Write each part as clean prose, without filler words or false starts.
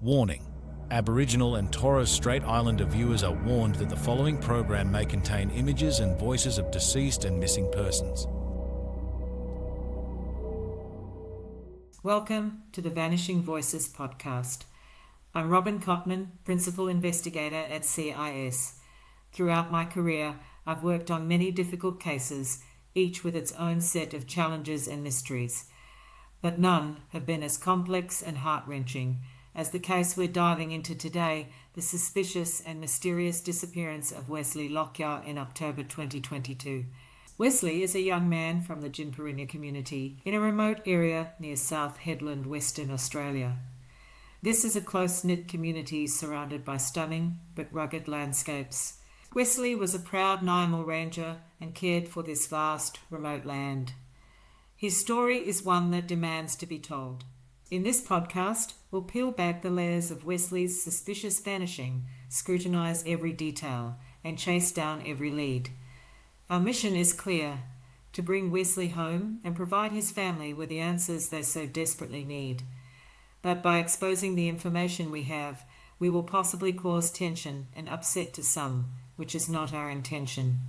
Warning: Aboriginal and Torres Strait Islander viewers are warned that the following program may contain images and voices of deceased and missing persons. Welcome to the Vanishing Voices podcast. I'm Robin Cotman, Principal Investigator at CIS. Throughout my career, I've worked on many difficult cases, each with its own set of challenges and mysteries. But none have been as complex and heart-wrenching as the case we're diving into today, the suspicious and mysterious disappearance of Wesley Lockyer in October 2022. Wesley is a young man from the Jinpurinya community in a remote area near South Headland, Western Australia. This is a close-knit community surrounded by stunning but rugged landscapes. Wesley was a proud Nyamal ranger and cared for this vast, remote land. His story is one that demands to be told. In this podcast, we'll peel back the layers of Wesley's suspicious vanishing, scrutinise every detail, and chase down every lead. Our mission is clear: to bring Wesley home and provide his family with the answers they so desperately need. But by exposing the information we have, we will possibly cause tension and upset to some, which is not our intention.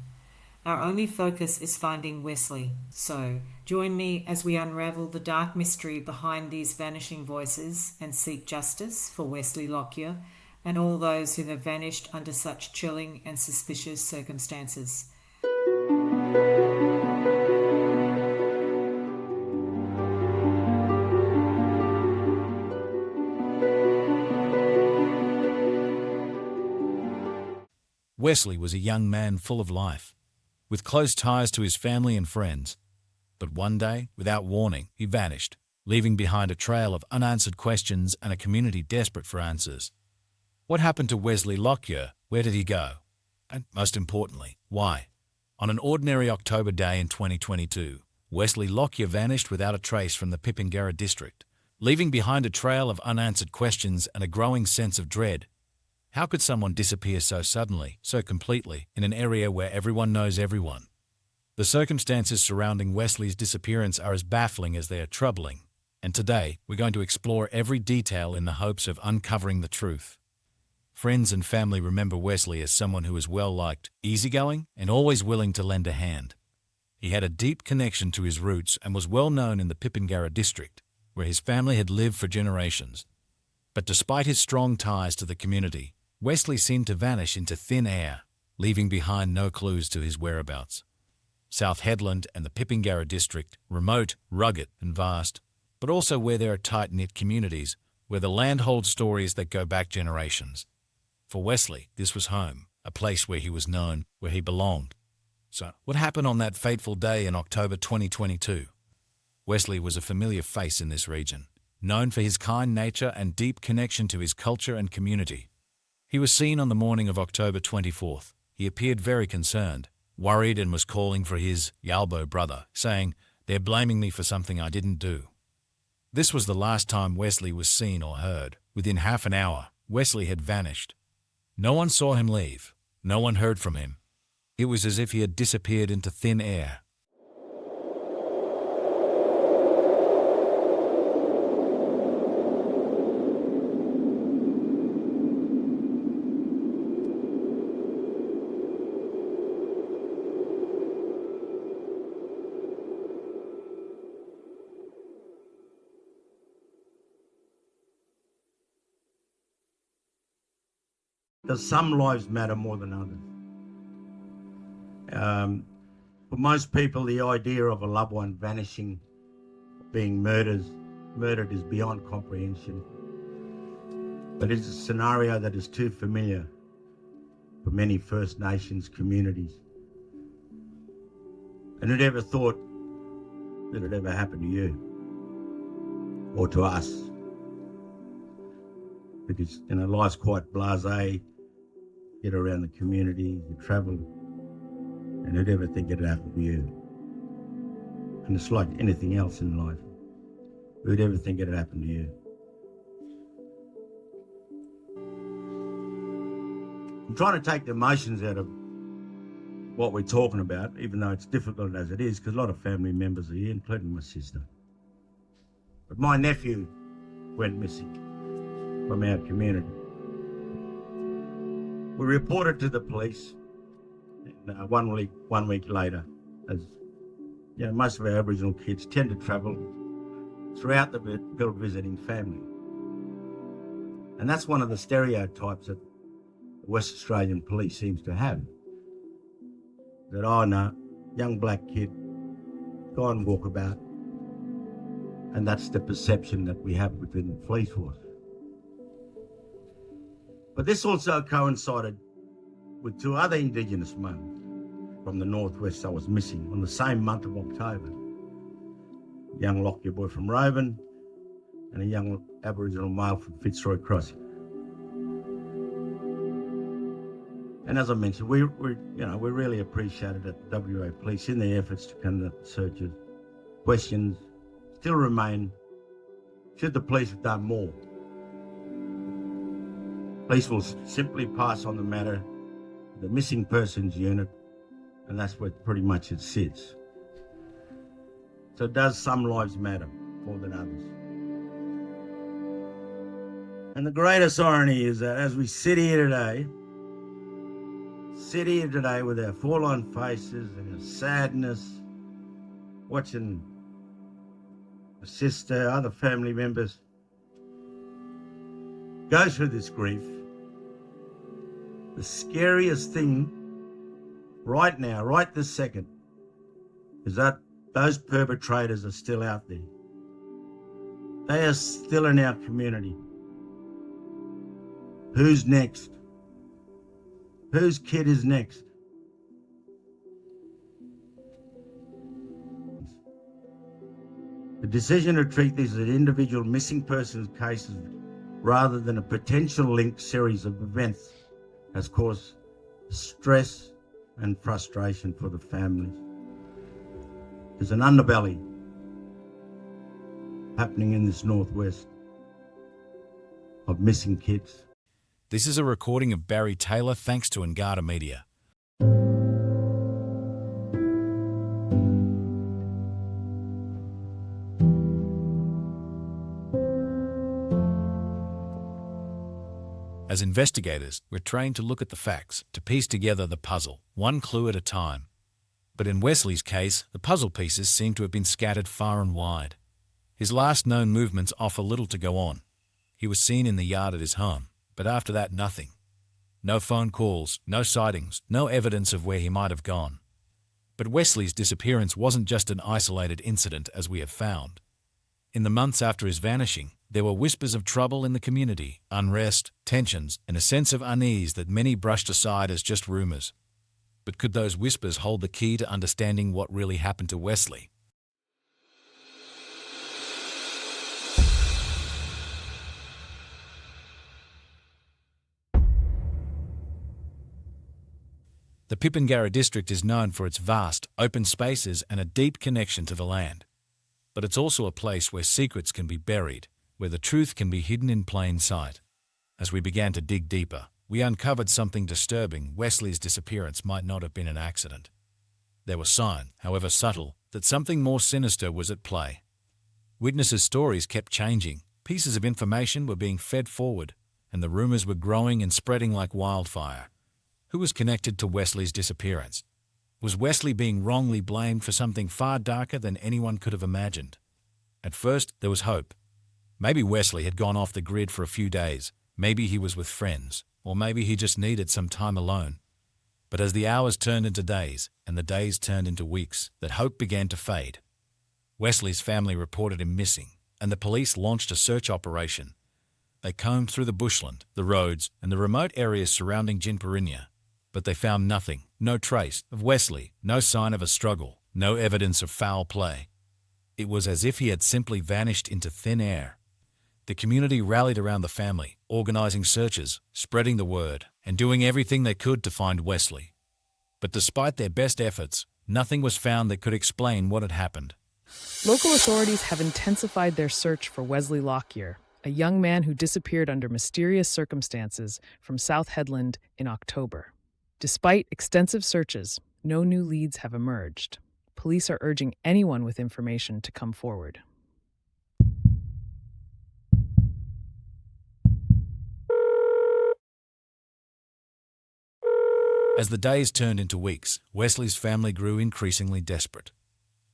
Our only focus is finding Wesley. So, join me as we unravel the dark mystery behind these vanishing voices and seek justice for Wesley Lockyer and all those who have vanished under such chilling and suspicious circumstances. Wesley was a young man full of life, with close ties to his family and friends. But one day, without warning, he vanished, leaving behind a trail of unanswered questions and a community desperate for answers. What happened to Wesley Lockyer? Where did he go? And most importantly, why? On an ordinary October day in 2022, Wesley Lockyer vanished without a trace from the Pilbara district, leaving behind a trail of unanswered questions and a growing sense of dread. How could someone disappear so suddenly, so completely, in an area where everyone knows everyone? The circumstances surrounding Wesley's disappearance are as baffling as they are troubling, and today we're going to explore every detail in the hopes of uncovering the truth. Friends and family remember Wesley as someone who was well-liked, easygoing, and always willing to lend a hand. He had a deep connection to his roots and was well known in the Pilbara district, where his family had lived for generations. But despite his strong ties to the community, Wesley seemed to vanish into thin air, leaving behind no clues to his whereabouts. South Headland and the Pilbara district, remote, rugged, and vast, but also where there are tight-knit communities, where the land holds stories that go back generations. For Wesley, this was home, a place where he was known, where he belonged. So, what happened on that fateful day in October 2022? Wesley was a familiar face in this region, known for his kind nature and deep connection to his culture and community. He was seen on the morning of October 24th. He appeared very concerned, worried, and was calling for his Yalbo brother, saying, "They're blaming me for something I didn't do." This was the last time Wesley was seen or heard. Within half an hour, Wesley had vanished. No one saw him leave. No one heard from him. It was as if he had disappeared into thin air. Does some lives matter more than others? For most people, the idea of a loved one vanishing, being murdered is beyond comprehension. But it's a scenario that is too familiar for many First Nations communities. And who'd ever thought that it ever happened to you or to us? Because, life's quite blasé. Get around the community, you travel, and who'd ever think it'd happen to you? And it's like anything else in life. Who'd ever think it'd happen to you? I'm trying to take the emotions out of what we're talking about, even though it's difficult as it is, because a lot of family members are here, including my sister. But my nephew went missing. from our community. We reported to the police, and 1 week later, as you know, most of our Aboriginal kids tend to travel throughout the Pilbara visiting family. And that's one of the stereotypes that the West Australian police seems to have. That, oh no, young black kid, go and walk about. And that's the perception that we have within the police force. But this also coincided with 2 other Indigenous males from the northwest that was missing on the same month of October. A young Lockyer boy from Rovan and a young Aboriginal male from Fitzroy Crossing. And as I mentioned, we really appreciated that the WA Police in their efforts to conduct searches. Questions still remain, should the police have done more? Police will simply pass on the matter to the missing persons unit, and that's where pretty much it sits. So does some lives matter more than others? And the greatest irony is that as we sit here today with our forlorn faces and our sadness, watching a sister, other family members go through this grief, the scariest thing right now, right this second, is that those perpetrators are still out there. They are still in our community. Who's next? Whose kid is next? The decision to treat these as individual missing persons cases rather than a potential linked series of events has caused stress and frustration for the families. There's an underbelly happening in this northwest of missing kids. This is a recording of Barry Taylor thanks to Ngata Media. As investigators, we're trained to look at the facts, to piece together the puzzle, one clue at a time. But in Wesley's case, the puzzle pieces seem to have been scattered far and wide. His last known movements offer little to go on. He was seen in the yard at his home, but after that, nothing. No phone calls, no sightings, no evidence of where he might have gone. But Wesley's disappearance wasn't just an isolated incident, as we have found. In the months after his vanishing, there were whispers of trouble in the community, unrest, tensions, and a sense of unease that many brushed aside as just rumors. But could those whispers hold the key to understanding what really happened to Wesley? The Pilbara district is known for its vast, open spaces and a deep connection to the land. But it's also a place where secrets can be buried, where the truth can be hidden in plain sight. As we began to dig deeper, we uncovered something disturbing. Wesley's disappearance might not have been an accident. There were signs, however subtle, that something more sinister was at play. Witnesses' stories kept changing, pieces of information were being fed forward, and the rumors were growing and spreading like wildfire. Who was connected to Wesley's disappearance? Was Wesley being wrongly blamed for something far darker than anyone could have imagined? At first, there was hope. Maybe Wesley had gone off the grid for a few days. Maybe he was with friends, or maybe he just needed some time alone. But as the hours turned into days, and the days turned into weeks, that hope began to fade. Wesley's family reported him missing, and the police launched a search operation. They combed through the bushland, the roads, and the remote areas surrounding Jinpurinya. But they found nothing, no trace of Wesley, no sign of a struggle, no evidence of foul play. It was as if he had simply vanished into thin air. The community rallied around the family, organizing searches, spreading the word, and doing everything they could to find Wesley. But despite their best efforts, nothing was found that could explain what had happened. Local authorities have intensified their search for Wesley Lockyer, a young man who disappeared under mysterious circumstances from South Headland in October. Despite extensive searches, no new leads have emerged. Police are urging anyone with information to come forward. As the days turned into weeks, Wesley's family grew increasingly desperate.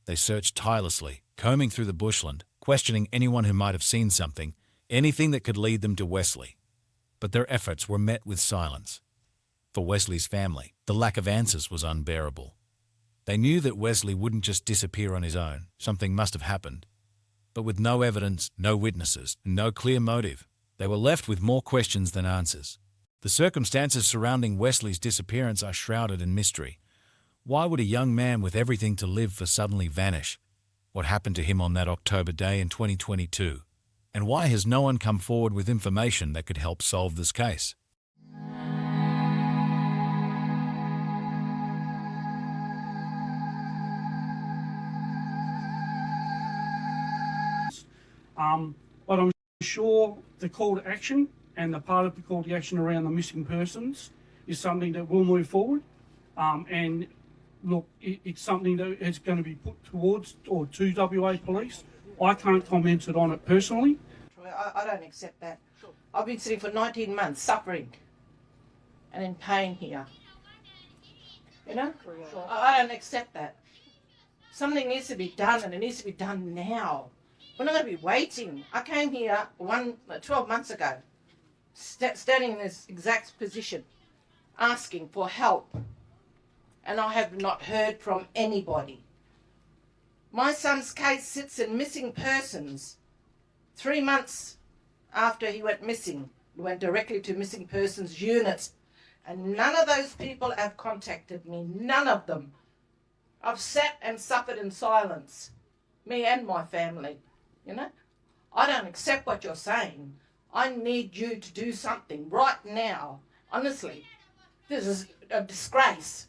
They searched tirelessly, combing through the bushland, questioning anyone who might have seen something, anything that could lead them to Wesley. But their efforts were met with silence. For Wesley's family, the lack of answers was unbearable. They knew that Wesley wouldn't just disappear on his own. Something must have happened. But with no evidence, no witnesses, and no clear motive, they were left with more questions than answers. The circumstances surrounding Wesley's disappearance are shrouded in mystery. Why would a young man with everything to live for suddenly vanish? What happened to him on that October day in 2022? And why has no one come forward with information that could help solve this case? But I'm sure the call to action and the part of the call to action around the missing persons is something that will move forward. And look, it's something that is going to be put towards or to WA Police. I can't comment on it personally. I don't accept that. I've been sitting for 19 months suffering and in pain here. You know? I don't accept that. Something needs to be done, and it needs to be done now. We're not going to be waiting. I came here 12 months ago, standing in this exact position, asking for help, and I have not heard from anybody. My son's case sits in missing persons. 3 months after he went missing, he went directly to missing persons unit, and none of those people have contacted me. None of them. I've sat and suffered in silence, me and my family. You know, I don't accept what you're saying. I need you to do something right now. Honestly, this is a disgrace.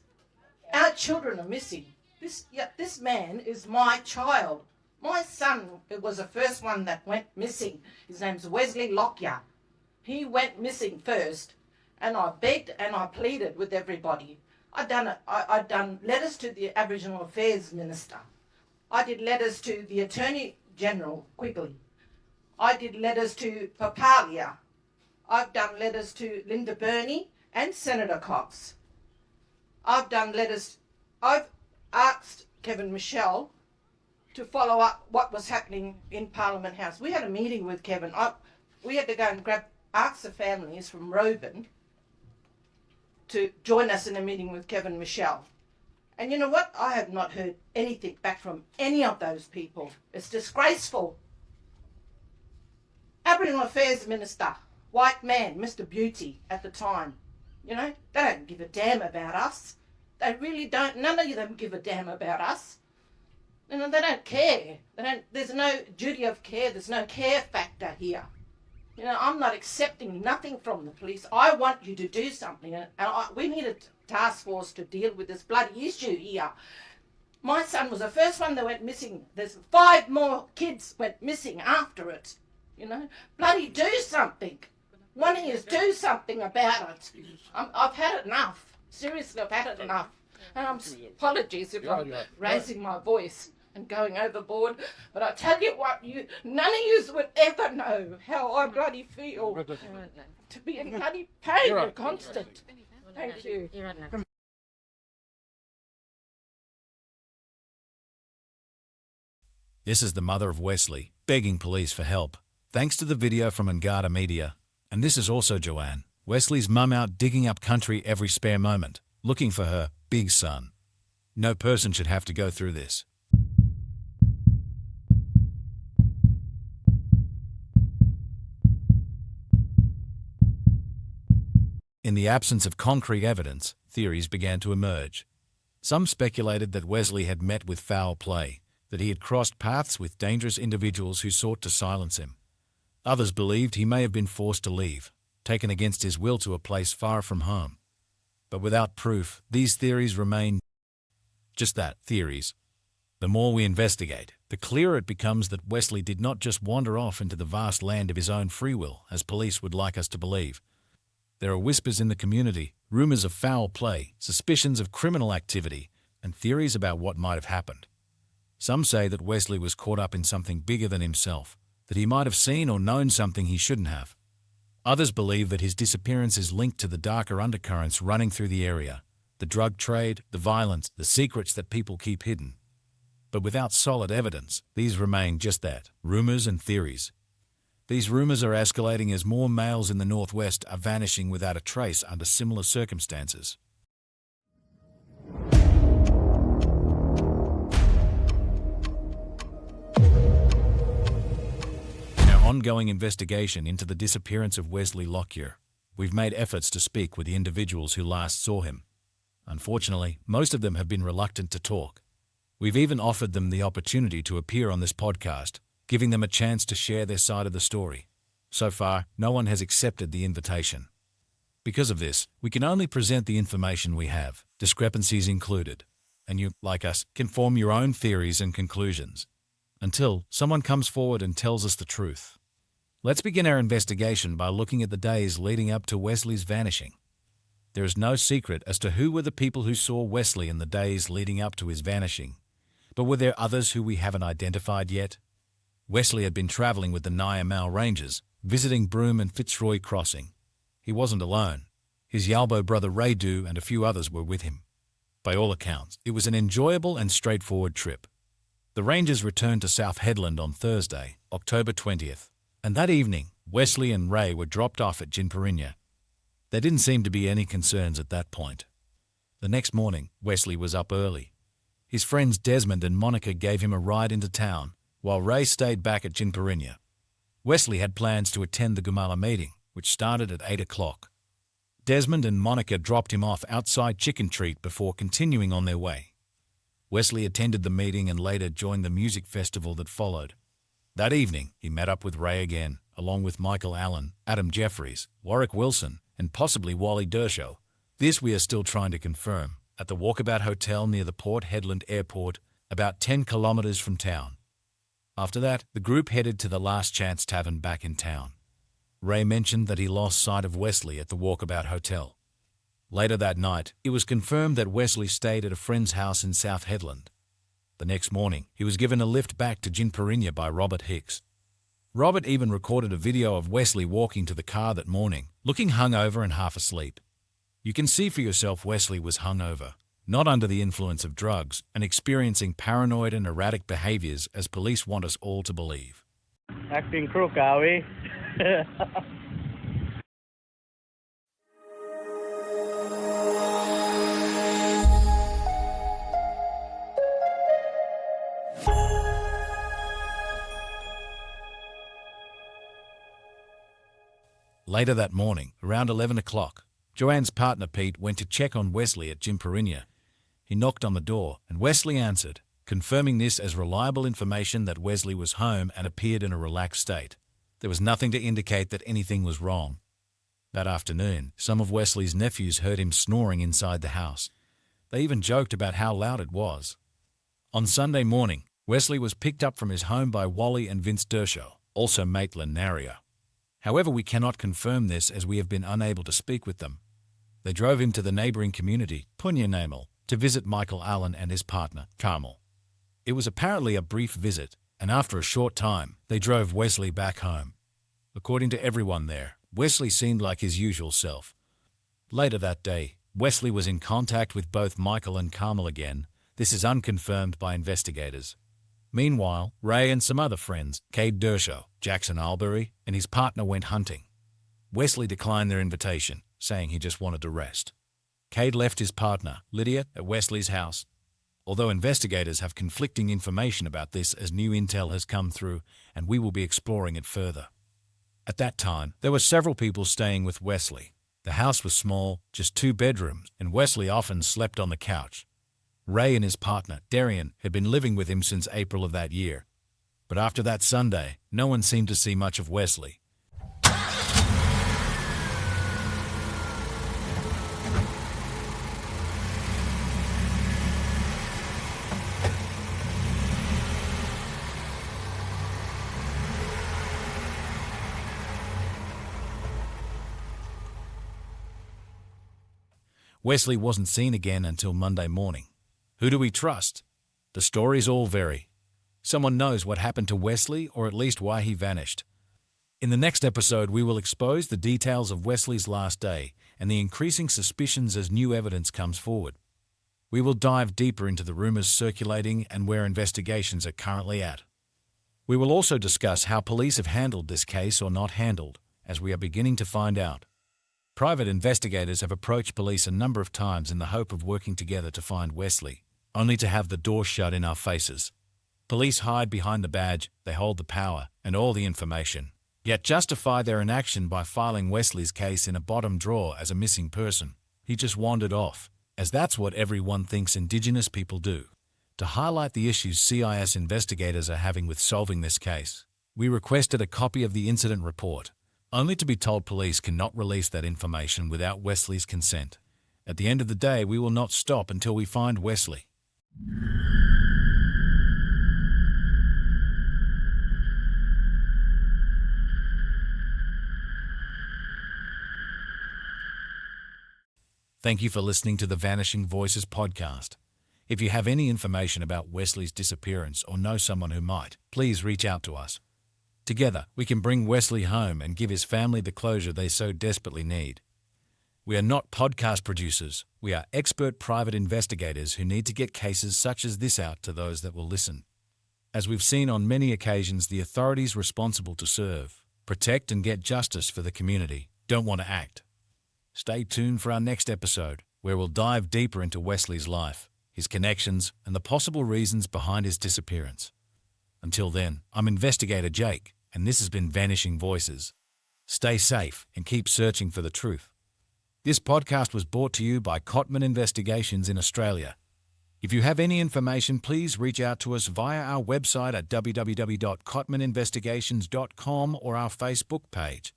Our children are missing. This man is my child. My son was the first one that went missing. His name's Wesley Lockyer. He went missing first, and I begged and I pleaded with everybody. I'd done letters to the Aboriginal Affairs Minister. I did letters to the Attorney General Quigley. I did letters to Papalia. I've done letters to Linda Burney and Senator Cox. I've asked Kevin Michelle to follow up what was happening in Parliament House. We had a meeting with Kevin. We had to go and ask the families from Roban to join us in a meeting with Kevin Michelle. And you know what? I have not heard anything back from any of those people. It's disgraceful. Aboriginal Affairs Minister, white man, Mr. Beauty at the time. You know, they don't give a damn about us. They really don't. None of them give a damn about us. You know, they don't care. There's no duty of care. There's no care factor here. You know, I'm not accepting nothing from the police. I want you to do something. And we need a task force to deal with this bloody issue here. My son was the first one that went missing. There's 5 more kids went missing after it. You know, bloody do something. One is do something about it. I've had enough. Seriously, I've had it enough. And apologies if I'm raising my voice and going overboard, but I tell you what, none of you would ever know how I bloody feel to be in bloody pain and constant. Thank you. This is the mother of Wesley, begging police for help. Thanks to the video from Ngada Media. And this is also Joanne, Wesley's mum, out digging up country every spare moment, looking for her big son. No person should have to go through this. In the absence of concrete evidence, theories began to emerge. Some speculated that Wesley had met with foul play, that he had crossed paths with dangerous individuals who sought to silence him. Others believed he may have been forced to leave, taken against his will to a place far from home. But without proof, these theories remain just that, theories. The more we investigate, the clearer it becomes that Wesley did not just wander off into the vast land of his own free will, as police would like us to believe. There are whispers in the community, rumors of foul play, suspicions of criminal activity, and theories about what might have happened. Some say that Wesley was caught up in something bigger than himself, that he might have seen or known something he shouldn't have. Others believe that his disappearance is linked to the darker undercurrents running through the area, the drug trade, the violence, the secrets that people keep hidden. But without solid evidence, these remain just that, rumors and theories. These rumors are escalating as more males in the Northwest are vanishing without a trace under similar circumstances. In our ongoing investigation into the disappearance of Wesley Lockyer, we've made efforts to speak with the individuals who last saw him. Unfortunately, most of them have been reluctant to talk. We've even offered them the opportunity to appear on this podcast, giving them a chance to share their side of the story. So far, no one has accepted the invitation. Because of this, we can only present the information we have, discrepancies included, and you, like us, can form your own theories and conclusions, until someone comes forward and tells us the truth. Let's begin our investigation by looking at the days leading up to Wesley's vanishing. There is no secret as to who were the people who saw Wesley in the days leading up to his vanishing. But were there others who we haven't identified yet? Wesley had been travelling with the Nyamel Rangers, visiting Broome and Fitzroy Crossing. He wasn't alone. His Yalbo brother Raydu and a few others were with him. By all accounts, it was an enjoyable and straightforward trip. The Rangers returned to South Headland on Thursday, October 20th, and that evening, Wesley and Ray were dropped off at Jinpurinya. There didn't seem to be any concerns at that point. The next morning, Wesley was up early. His friends Desmond and Monica gave him a ride into town, while Ray stayed back at Jinpurinya. Wesley had plans to attend the Gumala meeting, which started at 8 o'clock. Desmond and Monica dropped him off outside Chicken Treat before continuing on their way. Wesley attended the meeting and later joined the music festival that followed. That evening, he met up with Ray again, along with Michael Allen, Adam Jeffries, Warwick Wilson, and possibly Wally Dershow. This we are still trying to confirm, at the Walkabout Hotel near the Port Hedland Airport, about 10 kilometres from town. After that, the group headed to the Last Chance Tavern back in town. Ray mentioned that he lost sight of Wesley at the Walkabout Hotel. Later that night, it was confirmed that Wesley stayed at a friend's house in South Headland. The next morning, he was given a lift back to Jinpurinya by Robert Hicks. Robert even recorded a video of Wesley walking to the car that morning, looking hungover and half asleep. You can see for yourself Wesley was hungover, not under the influence of drugs, and experiencing paranoid and erratic behaviours as police want us all to believe. Acting crook, are we? Later that morning, around 11 o'clock, Joanne's partner Pete went to check on Wesley at Jinpurinya. He knocked on the door, and Wesley answered, confirming this as reliable information that Wesley was home and appeared in a relaxed state. There was nothing to indicate that anything was wrong. That afternoon, some of Wesley's nephews heard him snoring inside the house. They even joked about how loud it was. On Sunday morning, Wesley was picked up from his home by Wally and Vince Dershow, also Maitland Naria. However, we cannot confirm this as we have been unable to speak with them. They drove him to the neighbouring community, Punyanamel, to visit Michael Allen and his partner, Carmel. It was apparently a brief visit, and after a short time, they drove Wesley back home. According to everyone there, Wesley seemed like his usual self. Later that day, Wesley was in contact with both Michael and Carmel again. This is unconfirmed by investigators. Meanwhile, Ray and some other friends, Cade Dershow, Jackson Albury, and his partner went hunting. Wesley declined their invitation, saying he just wanted to rest. Cade left his partner, Lydia, at Wesley's house. Although investigators have conflicting information about this as new intel has come through, and we will be exploring it further. At that time, there were several people staying with Wesley. The house was small, just 2 bedrooms, and Wesley often slept on the couch. Ray and his partner, Darian, had been living with him since April of that year. But after that Sunday, no one seemed to see much of Wesley. Wesley wasn't seen again until Monday morning. Who do we trust? The stories all vary. Someone knows what happened to Wesley, or at least why he vanished. In the next episode, we will expose the details of Wesley's last day and the increasing suspicions as new evidence comes forward. We will dive deeper into the rumors circulating and where investigations are currently at. We will also discuss how police have handled this case or not handled, as we are beginning to find out. Private investigators have approached police a number of times in the hope of working together to find Wesley, only to have the door shut in our faces. Police hide behind the badge, they hold the power and all the information, yet justify their inaction by filing Wesley's case in a bottom drawer as a missing person. He just wandered off, as that's what everyone thinks Indigenous people do. To highlight the issues CIS investigators are having with solving this case, we requested a copy of the incident report, only to be told police cannot release that information without Wesley's consent. At the end of the day, we will not stop until we find Wesley. Thank you for listening to the Vanishing Voices podcast. If you have any information about Wesley's disappearance or know someone who might, please reach out to us. Together, we can bring Wesley home and give his family the closure they so desperately need. We are not podcast producers. We are expert private investigators who need to get cases such as this out to those that will listen. As we've seen on many occasions, the authorities responsible to serve, protect and get justice for the community don't want to act. Stay tuned for our next episode, where we'll dive deeper into Wesley's life, his connections, and the possible reasons behind his disappearance. Until then, I'm Investigator Jake, and this has been Vanishing Voices. Stay safe and keep searching for the truth. This podcast was brought to you by Cotman Investigations in Australia. If you have any information, please reach out to us via our website at www.cotmaninvestigations.com or our Facebook page.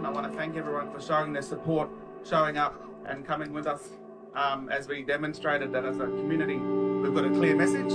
I want to thank everyone for showing their support, showing up and coming with us as we demonstrated that as a community we've got a clear message.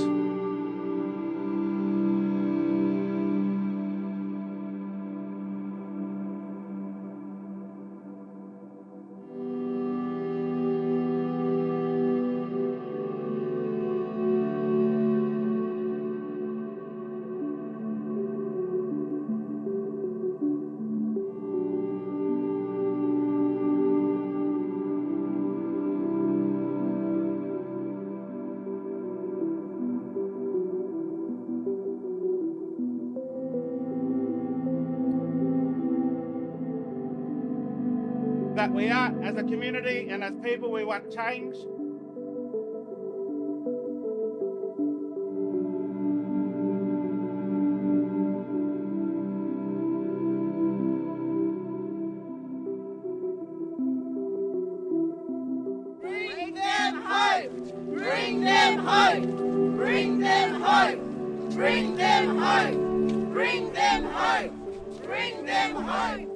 That we are, as a community and as people, we want change. Bring them home! Bring them home! Bring them home! Bring them home! Bring them home! Bring them home!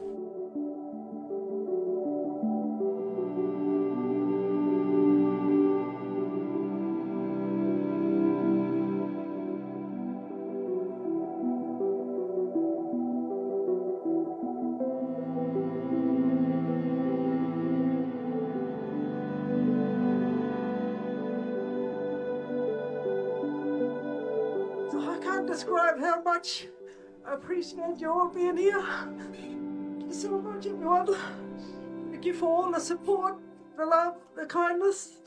I can't describe how much I appreciate you all being here. Thank you so much, everyone. Thank you for all the support, the love, the kindness,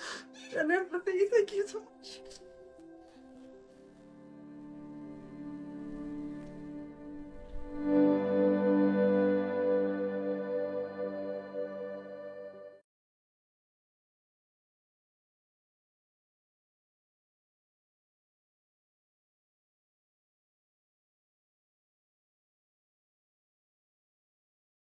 and empathy. Thank you so much.